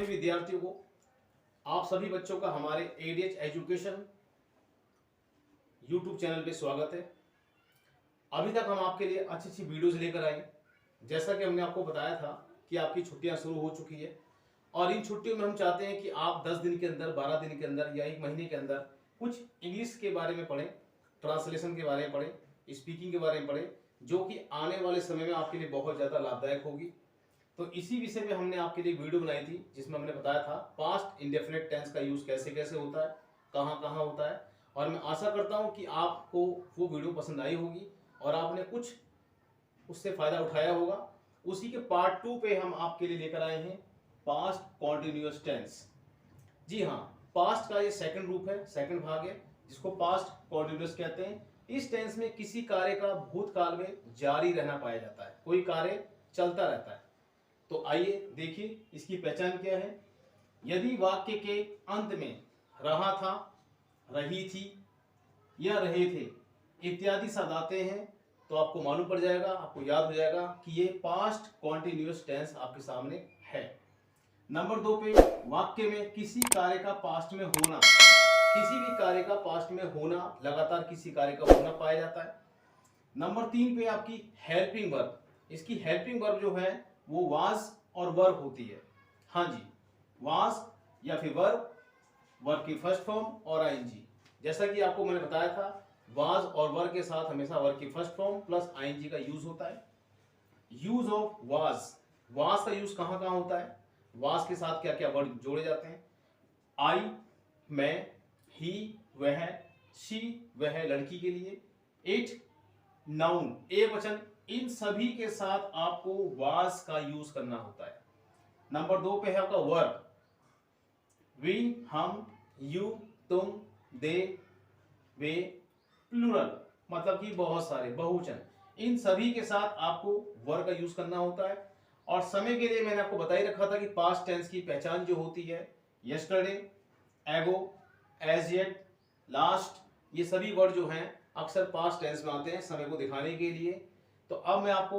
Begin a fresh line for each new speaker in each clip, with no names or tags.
सभी विद्यार्थियों को, आप सभी बच्चों का हमारे एडीएच एजुकेशन यूट्यूब चैनल पे स्वागत है। अभी तक हम आपके लिए अच्छी अच्छी वीडियोस लेकर आए। जैसा कि हमने आपको बताया था कि आपकी छुट्टियां शुरू हो चुकी है और इन छुट्टियों में हम चाहते हैं कि आप 10 दिन के अंदर, 12 दिन के अंदर या 1 महीने के अंदर कुछ इंग्लिश के बारे में पढ़ें, ट्रांसलेशन के बारे में पढ़ें, स्पीकिंग के बारे में पढ़ें, जो कि आने वाले समय में आपके लिए बहुत ज़्यादा लाभदायक होगी। तो इसी विषय में हमने आपके लिए वीडियो बनाई थी जिसमें हमने बताया था पास्ट इंडेफिनिट टेंस का यूज़ कैसे कैसे होता है, कहाँ कहाँ होता है। और मैं आशा करता हूँ कि आपको वो वीडियो पसंद आई होगी और आपने कुछ उससे फ़ायदा उठाया होगा। उसी के पार्ट 2 पे हम आपके लिए लेकर आए हैं पास्ट कॉन्टिन्यूअस टेंस। जी हाँ, पास्ट का ये सेकंड रूप है, सेकंड भाग है, जिसको पास्ट कॉन्टिन्यूअस कहते हैं। इस टेंस में किसी कार्य का भूतकाल में जारी रहना पाया जाता है, कोई कार्य चलता रहता है। तो आइए देखिए इसकी पहचान क्या है। यदि वाक्य के अंत में रहा था, रही थी या रहे थे इत्यादि शब्द आते हैं तो आपको मालूम पड़ जाएगा, आपको याद हो जाएगा कि ये पास्ट कॉन्टिन्यूअस टेंस आपके सामने है। नंबर 2 पे वाक्य में किसी कार्य का पास्ट में होना, किसी भी कार्य का पास्ट में होना, लगातार किसी कार्य का होना पाया जाता है। नंबर 3 पे आपकी हेल्पिंग वर्ब, इसकी हेल्पिंग वर्ब जो है वो वाज और वर्ब होती है। हाँ जी, वाज या फिर वर्ब, वर्ब की फर्स्ट फॉर्म और आईएनजी। जैसा कि आपको मैंने बताया था, वाज और वर्ब के साथ हमेशा वर्ब की फर्स्ट फॉर्म प्लस आईएनजी का यूज होता है। यूज ऑफ वाज, वाज का यूज कहाँ कहाँ होता है, वाज के साथ क्या क्या वर्ड जोड़े जाते हैं। आई मैं, ही वह, शी वह लड़की के लिए, इट नाउन एक वचन, इन सभी के साथ आपको वाज का यूज करना होता है। नंबर 2 पे है आपका वर्ब, वी हम, यू तुम, दे वे, प्लूरल मतलब कि बहुत सारे, बहुवचन, इन सभी के साथ आपको वर्ब का यूज करना होता है। और समय के लिए मैंने आपको बता ही रखा था कि पास्ट टेंस की पहचान जो होती है, यस्टरडे, एगो, एज येट, लास्ट, ये सभी वर्ड जो हैं अक्सर पास्ट टेंस में आते हैं समय को दिखाने के लिए। तो अब मैं आपको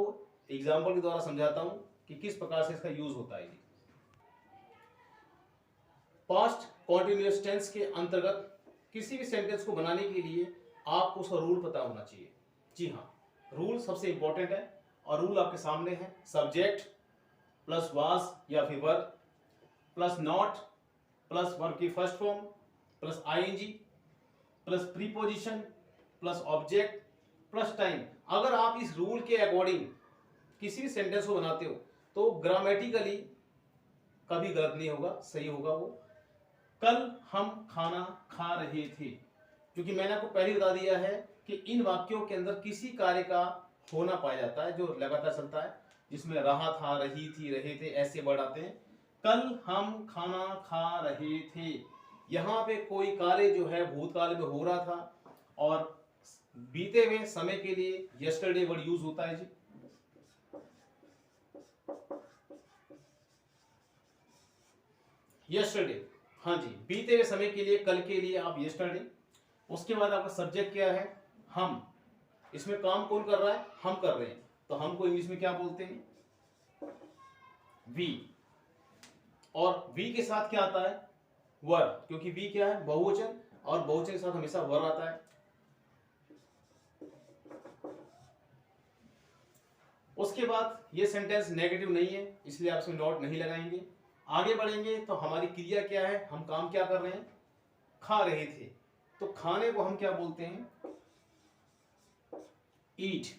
एग्जाम्पल के द्वारा समझाता हूं कि किस प्रकार से इसका यूज होता है। पास्ट कॉन्टिन्यूअस टेंस के अंतर्गत किसी भी सेंटेंस को बनाने के लिए आपको उसका रूल पता होना चाहिए। जी हाँ, रूल सबसे इंपॉर्टेंट है और रूल आपके सामने है। सब्जेक्ट प्लस वाज या फिर verb plus not plus verb की first form plus ING plus preposition plus object plus time. अगर आप इस रूल के अकॉर्डिंग किसी भी सेंटेंस को बनाते हो तो ग्रामेटिकली कभी गलत नहीं होगा, सही होगा वो। कल हम खाना खा रहे थे, क्योंकि मैंने आपको पहले बता दिया है कि इन वाक्यों के अंदर किसी कार्य का होना पाया जाता है जो लगातार चलता है, जिसमें रहा था, रही थी, रहे थे ऐसे वर्ड आते हैं। कल हम खाना खा रहे थे, यहाँ पे कोई कार्य जो है भूतकाल में हो रहा था और बीते हुए समय के लिए यस्टरडे वर्ड यूज होता है जी। यस्टरडे, हाँ जी, बीते हुए समय के लिए, कल के लिए आप यस्टरडे। उसके बाद आपका सब्जेक्ट क्या है, हम। इसमें काम कौन कर रहा है, हम कर रहे हैं, तो हम को इंग्लिश में क्या बोलते हैं, वी। और वी के साथ क्या आता है, वर्ब, क्योंकि वी क्या है, बहुवचन, और बहुवचन के साथ हमेशा वर्ब आता है। उसके बाद ये सेंटेंस नेगेटिव नहीं है, इसलिए आप इसमें नॉट नहीं लगाएंगे। आगे बढ़ेंगे तो हमारी क्रिया क्या है, हम काम क्या कर रहे हैं, खा रहे थे, तो खाने को हम क्या बोलते हैं, ईट।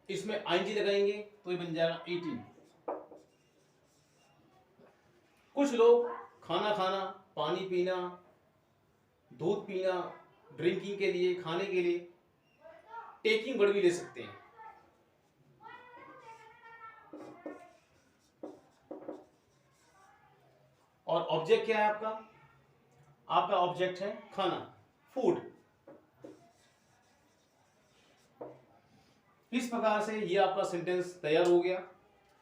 इसमें आईएनजी लगाएंगे तो ये बन जाएगा ईटिंग। कुछ लोग खाना खाना, पानी पीना, दूध पीना, ड्रिंकिंग के लिए, खाने के लिए टेकिंग वर्ड भी ले सकते हैं। और ऑब्जेक्ट क्या है आपका, आपका ऑब्जेक्ट है खाना, फूड। इस प्रकार से ये आपका सेंटेंस तैयार हो गया।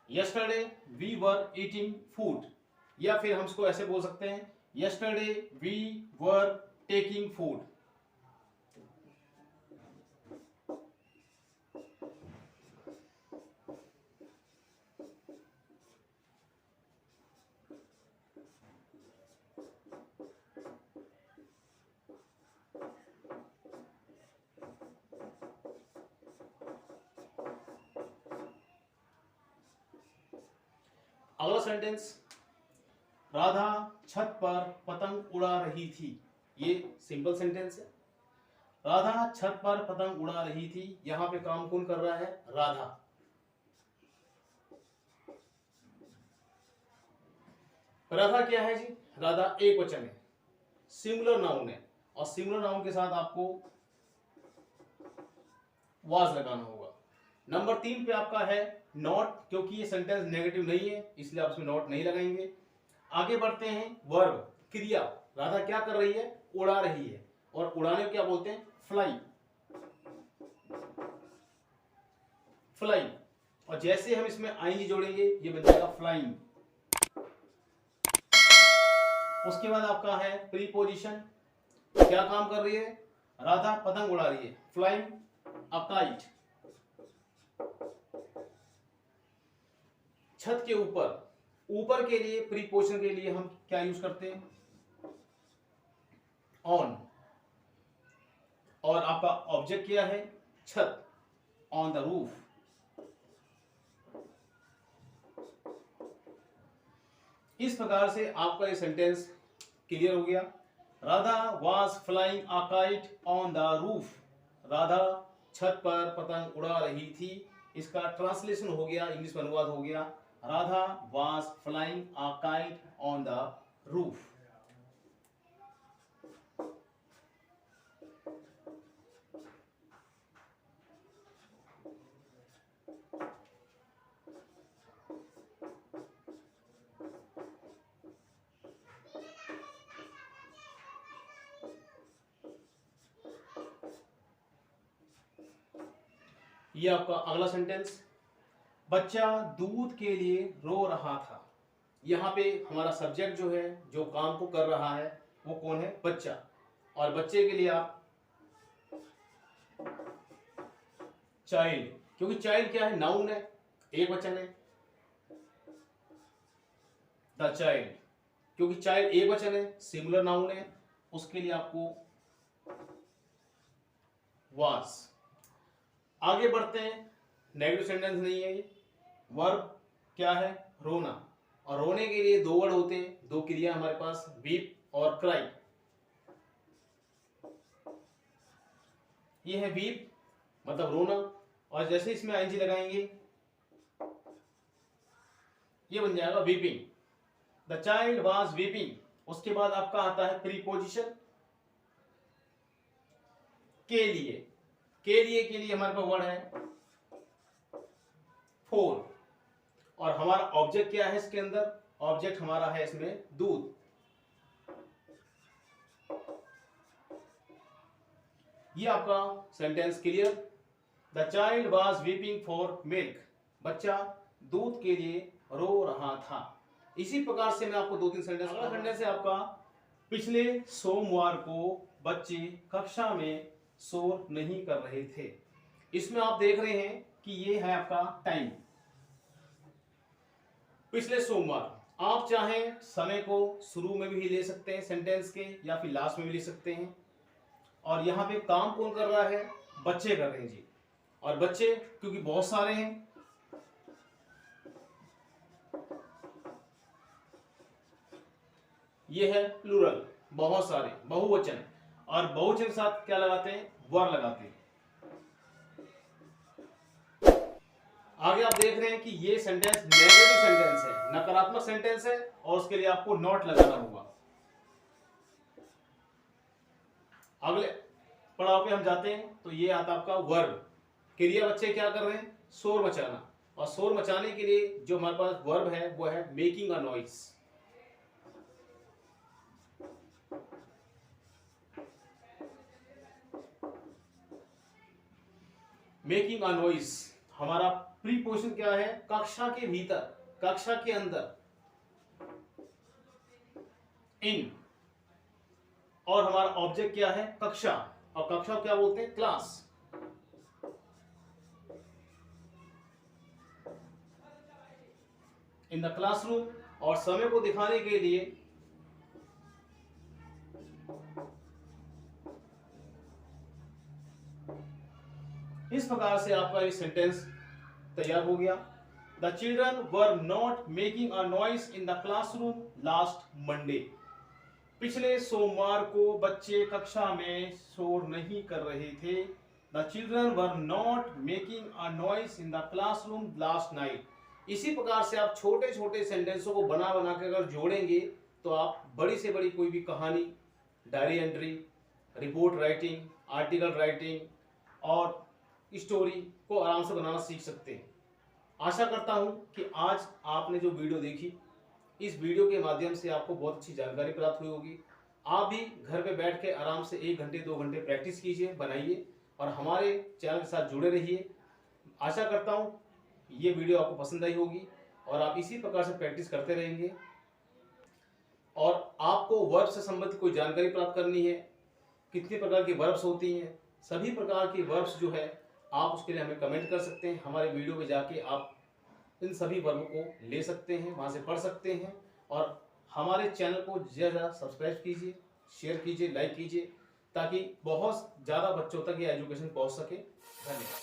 Yesterday we were eating food, या फिर हम इसको ऐसे बोल सकते हैं, yesterday we were taking food. अगला सेंटेंस, राधा छत पर पतंग उड़ा रही थी। ये सिंपल सेंटेंस है। राधा छत पर पतंग उड़ा रही थी, यहां पे काम कौन कर रहा है? राधा। राधा क्या है जी? राधा एक वचन है, सिंगुलर नाउन है, और सिंगुलर नाउन के साथ आपको वाज लगाना होगा। नंबर 3 पे आपका है नॉट, क्योंकि ये सेंटेंस नेगेटिव नहीं है इसलिए आप इसमें नॉट नहीं लगाएंगे। आगे बढ़ते हैं, वर्ब, क्रिया। राधा क्या कर रही है? उड़ा रही है, और उड़ाने को क्या बोलते हैं? फ्लाई। फ्लाई, और जैसे हम इसमें आईएनजी जोड़ेंगे ये बन जाएगा फ्लाइंग। उसके बाद आपका है प्रीपोजिशन, क्या काम कर रही है? राधा पतंग उड़ा रही है, फ्लाइंग अ काइट। छत के ऊपर, ऊपर के लिए प्रीपोजिशन के लिए हम क्या यूज करते हैं? ऑन। और आपका ऑब्जेक्ट क्या है? छत, ऑन द रूफ। इस प्रकार से आपका ये सेंटेंस क्लियर हो गया। Radha was flying a kite on the roof. Radha छत पर पतंग उड़ा रही थी। इसका ट्रांसलेशन हो गया, इंग्लिश में अनुवाद हो गया, Radha was flying a kite on the roof. ये आपका अगला सेंटेंस, बच्चा दूध के लिए रो रहा था। यहाँ पे हमारा सब्जेक्ट जो है, जो काम को कर रहा है, वो कौन है? बच्चा। और बच्चे के लिए आप चाइल्ड, क्योंकि चाइल्ड क्या है? नाउन है, एक वचन है, द चाइल्ड। क्योंकि चाइल्ड एक वचन है, सिंगुलर नाउन है, उसके लिए आपको वाज। आगे बढ़ते हैं, नेगेटिव सेंटेंस नहीं है ये। वर्ब क्या है? रोना, और रोने के लिए दो वर्ड होते हैं, दो क्रिया हमारे पास, वीप और क्राई। ये है वीप मतलब रोना, और जैसे इसमें आईएनजी लगाएंगे ये बन जाएगा weeping. The child was weeping. उसके बाद आपका आता है प्रीपोजिशन, के लिए। के लिए हमारे पास वर्ड है फोर, और हमारा ऑब्जेक्ट क्या है इसके अंदर? ऑब्जेक्ट हमारा है इसमें दूध। ये आपका sentence clear. The child was weeping for milk. बच्चा दूध के लिए रो रहा था। इसी प्रकार से मैं आपको 2-3 सेंटेंस, अगला सेंटेंस है आपका, पिछले सोमवार को बच्चे कक्षा में शोर नहीं कर रहे थे। इसमें आप देख रहे हैं कि ये है आपका टाइम, पिछले सोमवार। आप चाहें समय को शुरू में भी ले सकते हैं सेंटेंस के, या फिर लास्ट में भी ले सकते हैं। और यहाँ पे काम कौन कर रहा है? बच्चे कर रहे हैं जी। और बच्चे क्योंकि बहुत सारे हैं, ये है प्लूरल, बहुत सारे, बहुवचन। और बहुवचन के साथ क्या लगाते हैं? वर लगाते हैं। आगे आप देख रहे हैं कि ये सेंटेंस नेगेटिव सेंटेंस है, नकारात्मक सेंटेंस है, और उसके लिए आपको नॉट लगाना होगा। अगले पड़ाव पे हम जाते हैं तो ये आता आपका वर्ब, क्रिया। बच्चे क्या कर रहे हैं? शोर मचाना, और शोर मचाने के लिए जो हमारे पास वर्ब है वो है making a noise. Making a noise. हमारा प्रीपोजिशन क्या है? कक्षा के भीतर, कक्षा के अंदर, इन। और हमारा ऑब्जेक्ट क्या है? कक्षा, और कक्षा क्या बोलते हैं? क्लास। In the classroom. और समय को दिखाने के लिए इस प्रकार से आपका ये सेंटेंस तैयार हो गया। The children were not making a noise in the classroom last Monday. पिछले सोमवार को बच्चे कक्षा में शोर नहीं कर रहे थे। The children were not making a noise in the classroom last night. इसी प्रकार से आप छोटे छोटे सेंटेंसों को बना बना के अगर जोड़ेंगे तो आप बड़ी से बड़ी कोई भी कहानी, diary entry, report writing, article writing और स्टोरी को आराम से बनाना सीख सकते हैं। आशा करता हूं कि आज आपने जो वीडियो देखी, इस वीडियो के माध्यम से आपको बहुत अच्छी जानकारी प्राप्त हुई होगी। आप भी घर पे बैठ के आराम से 1 घंटे 2 घंटे प्रैक्टिस कीजिए, बनाइए और हमारे चैनल के साथ जुड़े रहिए। आशा करता हूं ये वीडियो आपको पसंद आई होगी और आप इसी प्रकार से प्रैक्टिस करते रहेंगे। और आपको वर्ब से संबंधित कोई जानकारी प्राप्त करनी है, कितने प्रकार की वर्ब्स होती हैं, सभी प्रकार की वर्ब्स जो है आप उसके लिए हमें कमेंट कर सकते हैं। हमारे वीडियो में जाके आप इन सभी वर्ब को ले सकते हैं, वहाँ से पढ़ सकते हैं। और हमारे चैनल को ज़्यादा सब्सक्राइब कीजिए, शेयर कीजिए, लाइक कीजिए, ताकि बहुत ज़्यादा बच्चों तक ये एजुकेशन पहुँच सके। धन्यवाद।